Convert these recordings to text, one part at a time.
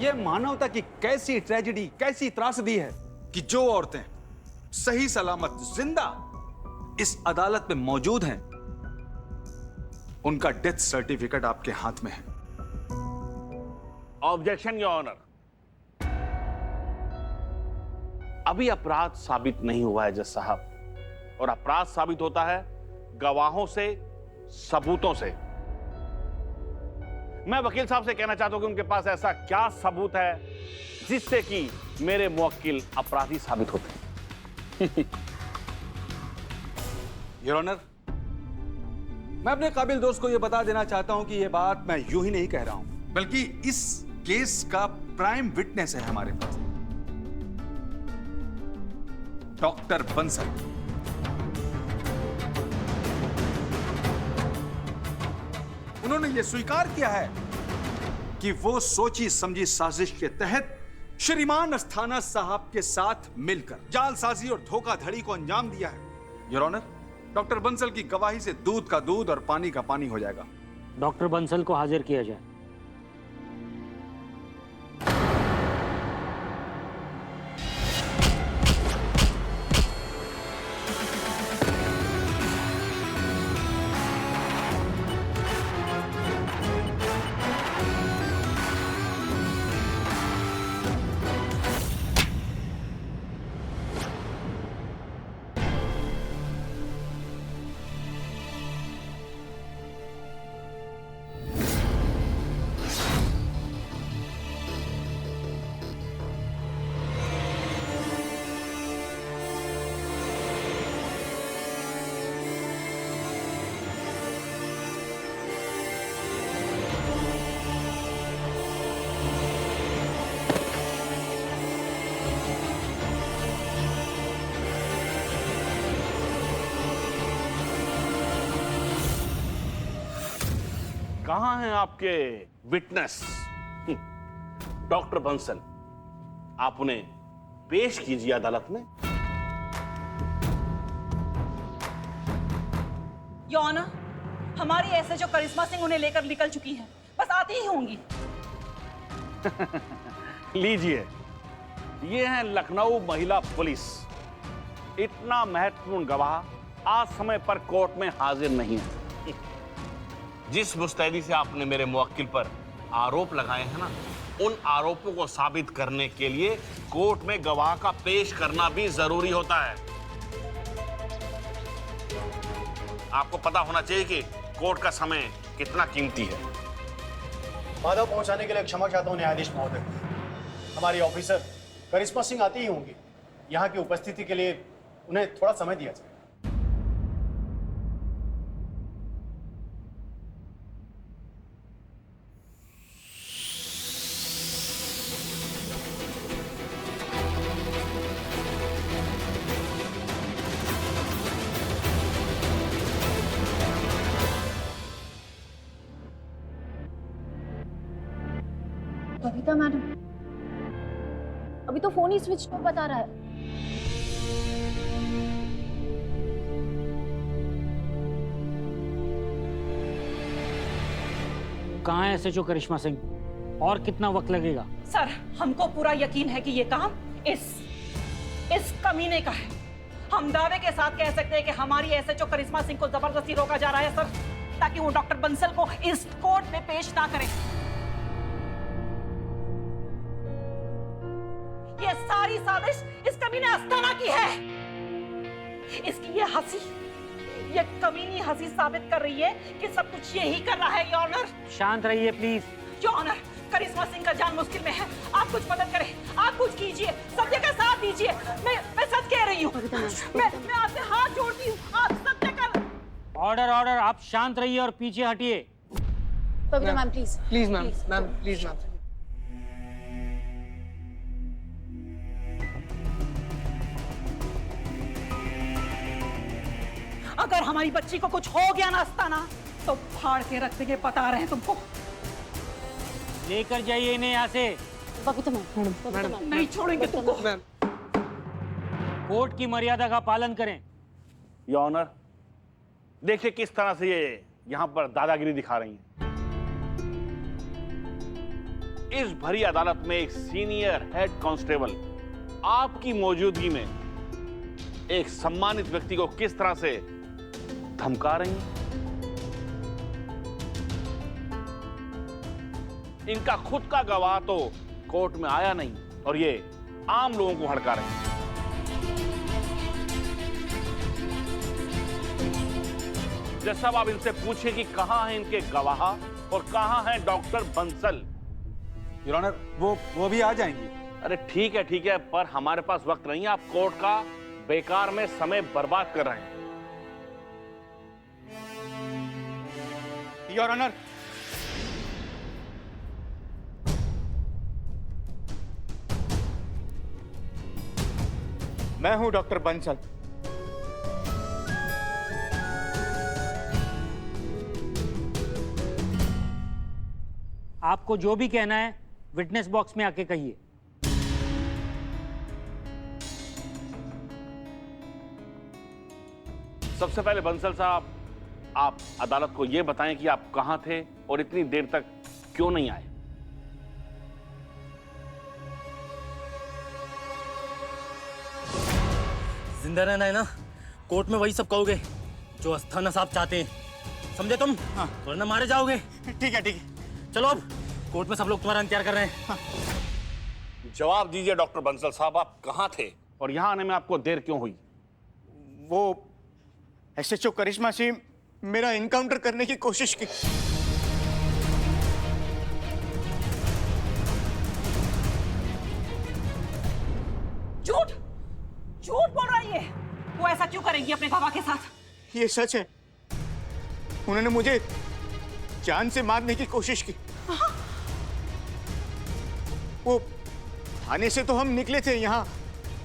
ये मानवता की कैसी ट्रेजेडी, कैसी त्रासदी है कि जो औरतें सही सलामत जिंदा इस अदालत में मौजूद हैं, उनका डेथ सर्टिफिकेट आपके हाथ में है। Objection your honour. अभी अपराध साबित नहीं हुआ है जज साहब, और अपराध साबित होता है गवाहों से, सबूतों से। मैं वकील साहब से कहना चाहता हूं कि उनके पास ऐसा क्या सबूत है जिससे कि मेरे मुवक्किल अपराधी साबित होते हैं। योर ऑनर, मैं अपने काबिल दोस्त को यह बता देना चाहता हूं कि यह बात मैं यूं ही नहीं कह रहा हूं, बल्कि इस केस का प्राइम विटनेस है हमारे पास, डॉक्टर बंसल। उन्होंने यह स्वीकार किया है कि वो सोची समझी साजिश के तहत श्रीमान अस्थाना साहब के साथ मिलकर जालसाजी और धोखाधड़ी को अंजाम दिया है। योर ऑनर, डॉक्टर बंसल की गवाही से दूध का दूध और पानी का पानी हो जाएगा। डॉक्टर बंसल को हाजिर किया जाए। कहां हैं आपके विटनेस? डॉक्टर बंसल, आप उन्हें पेश कीजिए अदालत में। योर ऑनर, हमारी एसएचओ करिश्मा सिंह उन्हें लेकर निकल चुकी है, बस आती ही होंगी। लीजिए, ये है लखनऊ महिला पुलिस। इतना महत्वपूर्ण गवाह आज समय पर कोर्ट में हाजिर नहीं है। जिस मुस्तैदी से आपने मेरे मुवक्किल पर आरोप लगाए हैं ना, उन आरोपों को साबित करने के लिए कोर्ट में गवाह का पेश करना भी जरूरी होता है। आपको पता होना चाहिए कि कोर्ट का समय कितना कीमती है। बाधा पहुंचाने के लिए क्षमा चाहता हूं न्यायाधीश महोदय। हमारी ऑफिसर करिश्मा सिंह आती ही होंगी। यहाँ की उपस्थिति के लिए उन्हें थोड़ा समय दिया जाए। कविता मैडम, अभी तो फोन ही स्विच ऑफ बता रहा है। कहाँ है एसएचओ करिश्मा सिंह? और कितना वक्त लगेगा? सर, हमको पूरा यकीन है कि ये काम इस कमीने का है। हम दावे के साथ कह सकते हैं कि हमारी एसएचओ करिश्मा सिंह को जबरदस्ती रोका जा रहा है सर, ताकि वो डॉक्टर बंसल को इस कोर्ट में पेश ना करें। ये सारी साजिश इस कमीने अस्थाना की है। इसकी ये हंसी, ये कमीनी हंसी साबित कर रही है कि सब कुछ यही कर रहा है। योर ऑनर, शांत रहिए प्लीज। योर ऑनर, करिश्मा सिंह का जान मुश्किल में है। आप कुछ मदद करें, आप कुछ कीजिए, सत्य का साथ दीजिए। मैं सच कह रही हूँ। मैं आपसे हाथ जोड़ती हूँ, आप सत्य का। ऑर्डर ऑर्डर, आप शांत रहिए और पीछे हटिए। Kavita ma'am please. Please ma'am, ma'am please ma'am. अगर हमारी बच्ची को कुछ हो गया ना अस्थाना, तो फाड़ के रख देंगे, बता रहे हैं तुमको। लेकर जाइए इन्हें यहाँ से। कविता मैम, नहीं छोड़ेंगे तुमको। कोर्ट की मर्यादा का पालन करें। योर ऑनर, देखिए किस तरह से ये यहाँ पर दादागिरी दिखा रही हैं। इस भरी अदालत में एक सीनियर हेड कांस्टेबल आपकी मौजूदगी में एक सम्मानित व्यक्ति को किस तरह से धमका रही हैं? इनका खुद का गवाह तो कोर्ट में आया नहीं और ये आम लोगों को हड़का रहे हैं। जज साहब, आप इनसे पूछिए कि कहां हैं इनके गवाह और कहां है डॉक्टर बंसल। योर ऑनर, वो भी आ जाएंगी। अरे ठीक है, पर हमारे पास वक्त नहीं है। आप कोर्ट का बेकार में समय बर्बाद कर रहे हैं। योर ऑनर, मैं हूं डॉक्टर बंसल। आपको जो भी कहना है विटनेस बॉक्स में आके कहिए। सबसे पहले बंसल साहब, आप अदालत को यह बताएं कि आप कहां थे और इतनी देर तक क्यों नहीं आए। जिंदा रहना है ना, कोर्ट में वही सब कहोगे जो अस्थाना साहब चाहते हैं, समझे तुम? हाँ। वरना मारे जाओगे। ठीक है। चलो अब कोर्ट में सब लोग तुम्हारा इंतजार कर रहे हैं। हाँ। जवाब दीजिए डॉक्टर बंसल साहब, आप कहां थे और यहां आने में आपको देर क्यों हुई? वो एसएचओ करिश्मा सिंह मेरा इनकाउंटर करने की कोशिश की। झूठ बोल रहा है ये। वो ऐसा क्यों करेंगी अपने गवाह के साथ? ये सच है, उन्होंने मुझे जान से मारने की कोशिश की। वो थाने से तो हम निकले थे यहाँ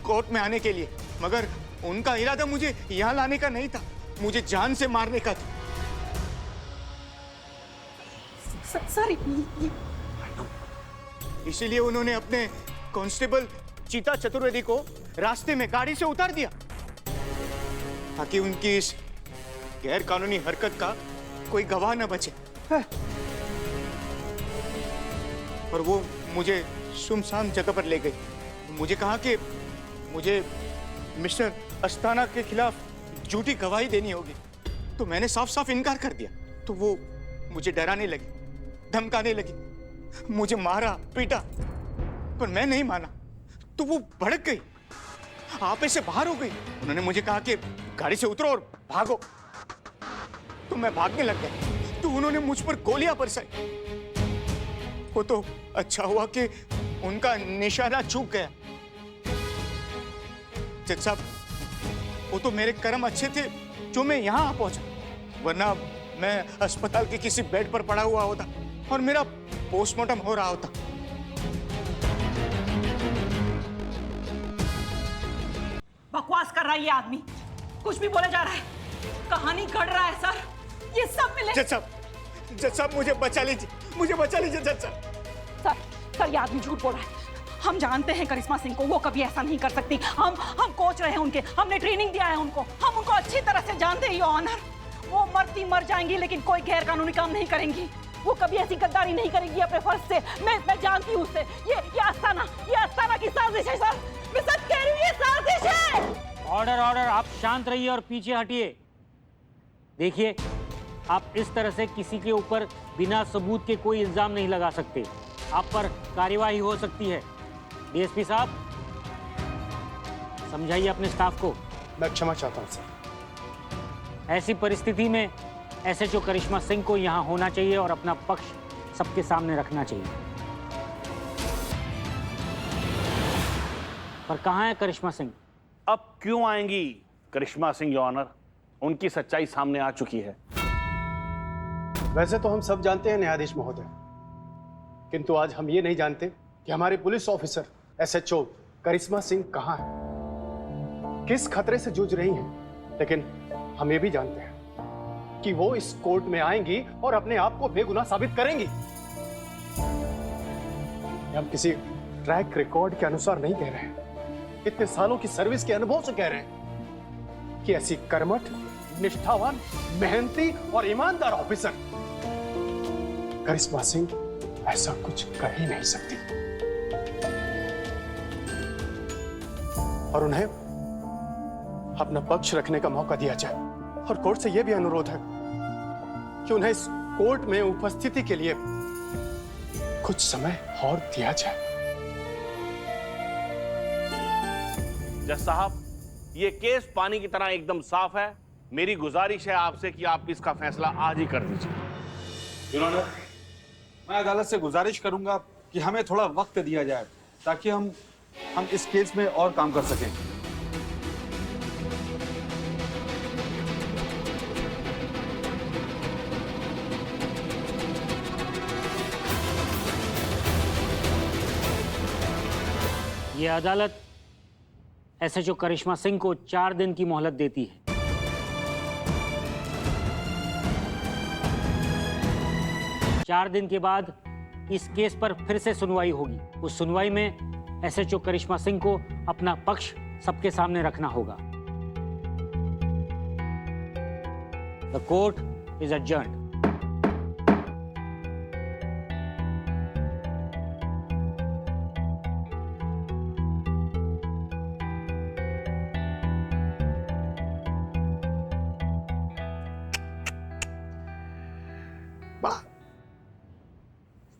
कोर्ट में आने के लिए, मगर उनका इरादा मुझे यहाँ लाने का नहीं था, मुझे जान से मारने का था। सर, इसीलिए उन्होंने अपने कांस्टेबल चीता चतुर्वेदी को रास्ते में गाड़ी से उतार दिया ताकि उनकी इस गैर कानूनी हरकत का कोई गवाह न बचे। और वो मुझे सुनसान जगह पर ले गई। मुझे कहा कि मुझे मिस्टर अस्थाना के खिलाफ झूठी गवाही देनी होगी, तो मैंने साफ साफ इनकार कर दिया। तो वो मुझे डराने लगी, धमकाने लगी, मुझे मारा पीटा, पर मैं नहीं माना। तो वो भड़क गई, आपे से बाहर हो गई। उन्होंने मुझे कहा कि गाड़ी से उतरो और भागो, तो मैं भागने लग गया। तो उन्होंने मुझ पर गोलियां बरसाई। वो तो अच्छा हुआ कि उनका निशाना चूक गया। जज साहब, वो तो मेरे कर्म अच्छे थे जो मैं यहाँ आ पहुंचा, वरना मैं अस्पताल के किसी बेड पर पड़ा हुआ होता और मेरा पोस्टमार्टम हो रहा होता। बकवास कर रहा है ये आदमी, कुछ भी बोले जा रहा है, कहानी गढ़ रहा है सर। ये सब मिले। जज साहब मुझे बचा लीजिए, मुझे बचा लीजिए जज साहब। सर ये आदमी झूठ बोल रहा है। हम जानते हैं करिश्मा सिंह को, वो कभी ऐसा नहीं कर सकती। हम कोच रहे हैं उनके, हमने ट्रेनिंग दिया है उनको, हम उनको अच्छी तरह से जानते हैं। योर ऑनर, वो मरती मर जाएंगी लेकिन कोई गैर कानूनी काम नहीं करेंगी। वो कभी ऐसी गद्दारी नहीं करेंगी अपने फर्ज से। मैं जानती हूँ उससे। ये आस्थाना की साजिश है सर, मैं सच कह रही हूँ, ये साजिश है। ऑर्डर, आप शांत रहिए और पीछे हटिए। देखिए, आप इस तरह से किसी के ऊपर बिना सबूत के कोई इल्जाम नहीं लगा सकते। आप पर कार्यवाही हो सकती है। डीएसपी साहब, समझाइए अपने स्टाफ को। मैं क्षमा चाहता हूँ सर। ऐसी परिस्थिति में एसएचओ करिश्मा सिंह को यहाँ होना चाहिए और अपना पक्ष सबके सामने रखना चाहिए। पर कहाँ है करिश्मा सिंह? अब क्यों आएंगी करिश्मा सिंह योर ऑनर? उनकी सच्चाई सामने आ चुकी है। वैसे तो हम सब जानते हैं न्यायाधीश महोदय, किंतु आज हम ये नहीं जानते कि हमारे पुलिस ऑफिसर एसएचओ करिश्मा सिंह कहाँ है, किस खतरे से जूझ रही हैं। लेकिन हम ये भी जानते हैं कि वो इस कोर्ट में आएंगी और अपने आप को बेगुनाह साबित करेंगी। हम किसी ट्रैक रिकॉर्ड के अनुसार नहीं कह रहे हैं, इतने सालों की सर्विस के अनुभव से कह रहे हैं कि ऐसी कर्मठ, निष्ठावान, मेहनती और ईमानदार ऑफिसर करिश्मा सिंह ऐसा कुछ कर ही नहीं सकती। और उन्हें अपना पक्ष रखने का मौका दिया जाए। और कोर्ट से यह भी अनुरोध है कि उन्हें इस कोर्ट में उपस्थिति के लिए कुछ समय और दिया जाए। जज साहब, ये केस पानी की तरह एकदम साफ है। मेरी गुजारिश है आपसे कि आप इसका फैसला आज ही कर दीजिए। योर ऑनर, मैं अदालत से गुजारिश करूंगा कि हमें थोड़ा वक्त दिया जाए ताकि हम इस केस में और काम कर सकें। ये अदालत एसएचओ करिश्मा सिंह को 4 दिन की मोहलत देती है। चार दिन के बाद इस केस पर फिर से सुनवाई होगी। उस सुनवाई में एसएचओ करिश्मा सिंह को अपना पक्ष सबके सामने रखना होगा। The court is adjourned.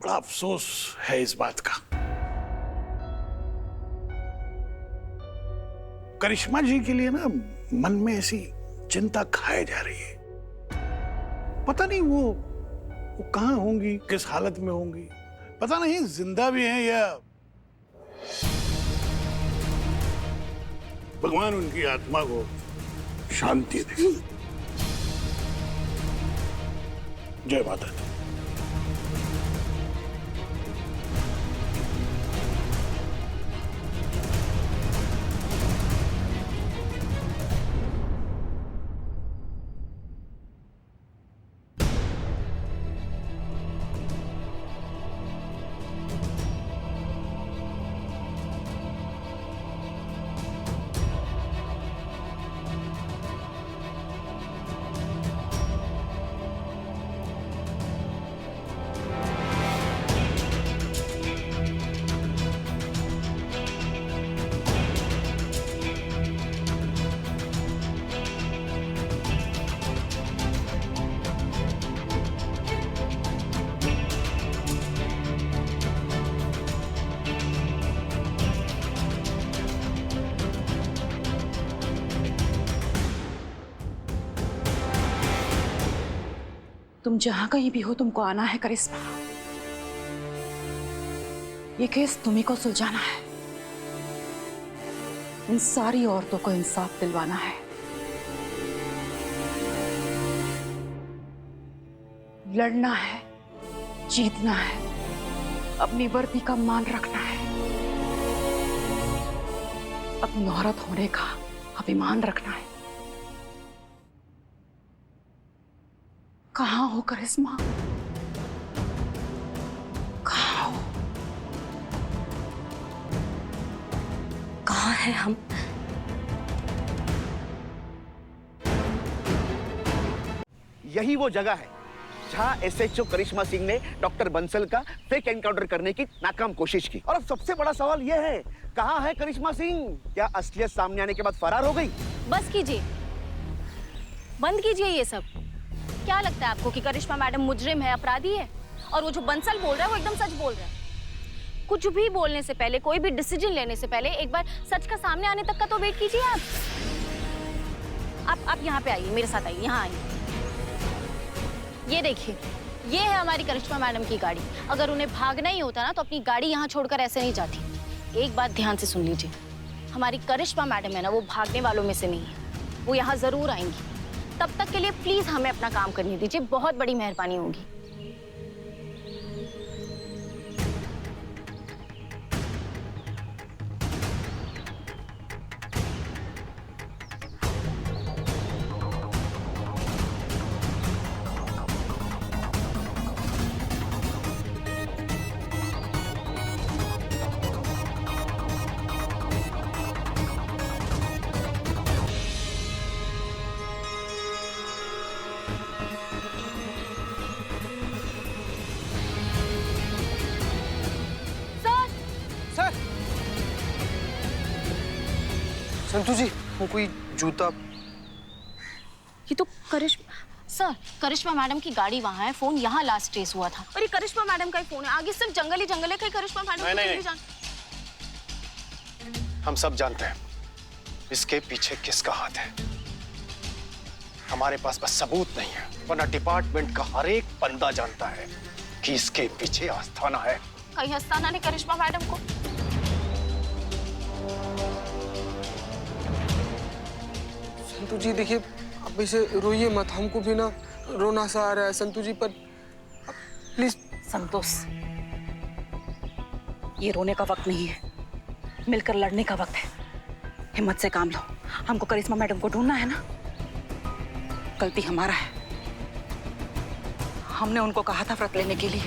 बड़ा अफसोस है इस बात का। करिश्मा जी के लिए ना मन में ऐसी चिंता खाए जा रही है। पता नहीं वो कहाँ होंगी, किस हालत में होंगी, पता नहीं जिंदा भी हैं या भगवान उनकी आत्मा को शांति दे। जय माता दी। तुम जहां कहीं भी हो, तुमको आना है करिश्मा। ये केस तुम्ही को सुलझाना है। इन सारी औरतों को इंसाफ दिलवाना है। लड़ना है, जीतना है, अपनी वर्दी का मान रखना है, अपनी औरत होने का अभिमान रखना है। कहाँ हो करिश्मा? कहाँ हो? कहाँ है हम? यही वो जगह है जहां एसएचओ करिश्मा सिंह ने डॉक्टर बंसल का फेक एनकाउंटर करने की नाकाम कोशिश की। और अब सबसे बड़ा सवाल यह है, कहाँ है करिश्मा सिंह? क्या असलियत सामने आने के बाद फरार हो गई? बस कीजिए, बंद कीजिए ये सब। क्या लगता है आपको कि करिश्मा मैडम मुजरिम है, अपराधी है? और वो जो बंसल बोल रहा है वो एकदम सच बोल रहा है। कुछ भी बोलने से पहले, कोई भी डिसीजन लेने से पहले एक बार सच का सामने आने तक का तो वेट कीजिए आप यहाँ पे आइए, मेरे साथ आइए, यहाँ आइए। ये देखिए, ये है हमारी करिश्मा मैडम की गाड़ी। अगर उन्हें भागना ही होता ना तो अपनी गाड़ी यहाँ छोड़कर ऐसे नहीं जाती। एक बात ध्यान से सुन लीजिए, हमारी करिश्मा मैडम है ना, वो भागने वालों में से नहीं है। वो यहाँ जरूर आएंगी। तब तक के लिए प्लीज हमें अपना काम करने दीजिए, बहुत बड़ी मेहरबानी होगी। संतू जी, वो कोई जूता। ये तो करिश्मा मैडम की गाड़ी वहाँ है, फोन यहाँ लास्ट ट्रेस हुआ था, और ये करिश्मा मैडम का ही फोन है। आगे सिर्फ जंगल ही जंगल है, कहीं करिश्मा मैडम को नहीं जान। हम सब जानते हैं इसके पीछे किसका हाथ है। हमारे पास बस सबूत नहीं है, वरना डिपार्टमेंट का हर एक बंदा जानता है कि इसके पीछे आस्थाना है। कहीं आस्थाना ने करिश्मा मैडम को। संतू जी देखिए, अब इसे रोइए मत, हमको भी ना रोना सा आ रहा है संतू जी, पर प्लीज। संतोष, ये रोने का वक्त नहीं है, मिलकर लड़ने का वक्त है। हिम्मत से काम लो, हमको करिश्मा मैडम को ढूंढना है ना। गलती हमारा है, हमने उनको कहा था व्रत लेने के लिए।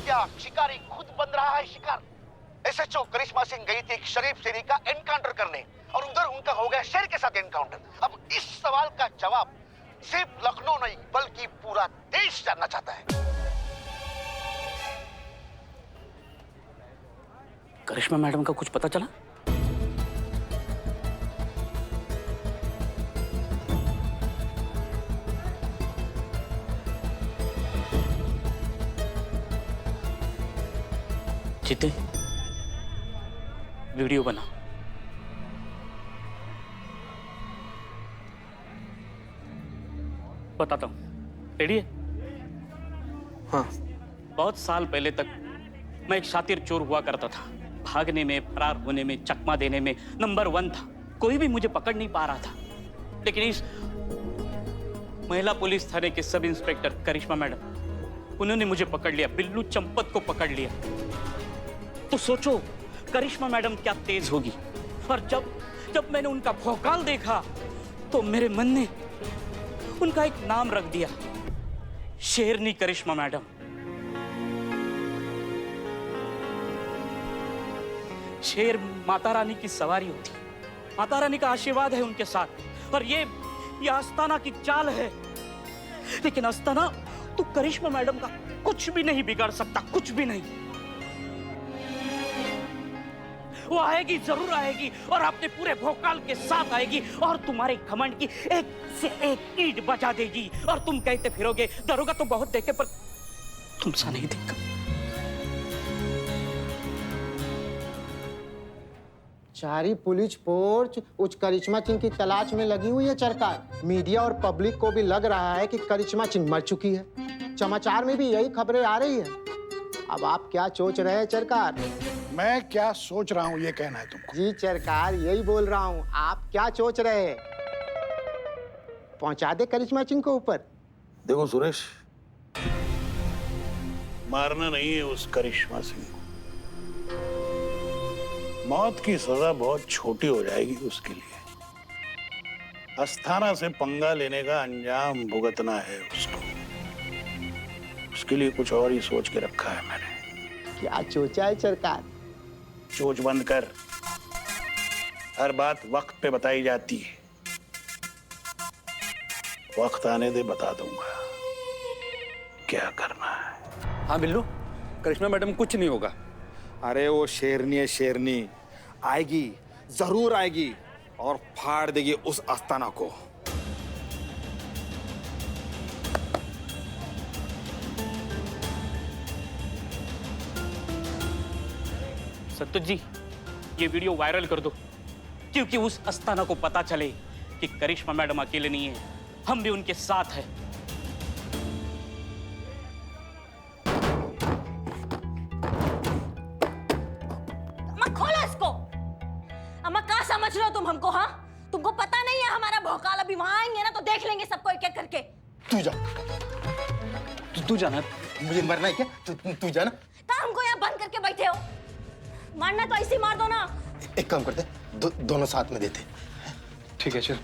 क्या शिकारी खुद बन रहा है शिकार? एसएचओ करिश्मा सिंह गई थी एक शरीफ शेरी का एनकाउंटर करने, और उधर उनका हो गया शेर के साथ एनकाउंटर। अब इस सवाल का जवाब सिर्फ लखनऊ नहीं बल्कि पूरा देश जानना चाहता है। करिश्मा मैडम का कुछ पता चला? जीते, वीडियो बना। बताता हूं, रेडी है? हाँ। बहुत साल पहले तक मैं एक शातिर चोर हुआ करता था। भागने में, फरार होने में, चकमा देने में नंबर 1 था। कोई भी मुझे पकड़ नहीं पा रहा था। लेकिन इस महिला पुलिस थाने के सब इंस्पेक्टर करिश्मा मैडम, उन्होंने मुझे पकड़ लिया, बिल्लू चंपत को पकड़ लिया। तो सोचो करिश्मा मैडम क्या तेज होगी। और जब मैंने उनका भौकाल देखा तो मेरे मन ने उनका एक नाम रख दिया, शेरनी करिश्मा मैडम। शेर माता रानी की सवारी होती, माता रानी का आशीर्वाद है उनके साथ, और ये आस्थाना की चाल है। लेकिन आस्थाना तो करिश्मा मैडम का कुछ भी नहीं बिगाड़ सकता, कुछ भी नहीं। वो आएगी, जरूर आएगी, और अपने पूरे भौकाल के साथ आएगी, और तुम्हारे घमंड की एक से एक ईंट बजा देगी, और तुम कहते फिरोगे दरोगा तो बहुत देखे पर तुमसा नहीं देखा। सारी पुलिस फोर्स उस करिश्मा सिंह की तलाश में लगी हुई है सरकार। मीडिया और पब्लिक को भी लग रहा है कि करिश्मा सिंह मर चुकी है। समाचार में भी यही खबरें आ रही है। अब आप क्या सोच रहे हैं सरकार? मैं क्या सोच रहा हूँ ये कहना है तुमको? जी सरकार, यही बोल रहा हूँ। आप क्या सोच रहे हैं? पहुंचा दे करिश्मा सिंह को ऊपर। देखो सुरेश, मारना नहीं है उस करिश्मा सिंह को। मौत की सजा बहुत छोटी हो जाएगी उसके लिए। आस्थाना से पंगा लेने का अंजाम भुगतना है उसको। उसके लिए कुछ और ही सोच के रखा है मैंने। क्या सोचा है सरकार? सोच बंद कर। हर बात वक्त पे बताई जाती है। वक्त आने दे, बता दूंगा क्या करना है। हाँ बिल्लू, करिश्मा मैडम कुछ नहीं होगा। अरे वो शेरनी है, शेरनी आएगी, जरूर आएगी और फाड़ देगी उस आस्थाना को। सत्तू जी, ये वीडियो वायरल कर दो, क्योंकि उस आस्थाना को पता चले कि करिश्मा मैडम अकेले नहीं है, हम भी उनके साथ हैं। खोलो इसको। अम्मा क्या समझ रहे हो तुम हमको? हाँ, तुमको पता नहीं है हमारा भौकाल अभी वहां आएंगे ना तो देख लेंगे सबको एक एक करके। तू जा, तू जाना। मुझे मरना है क्या? तू जाना। कहा हमको यहाँ बंद करके बैठे हो? मारना तो ऐसे ही मार दो ना। एक काम करते, दोनों साथ में देते। ठीक है चल।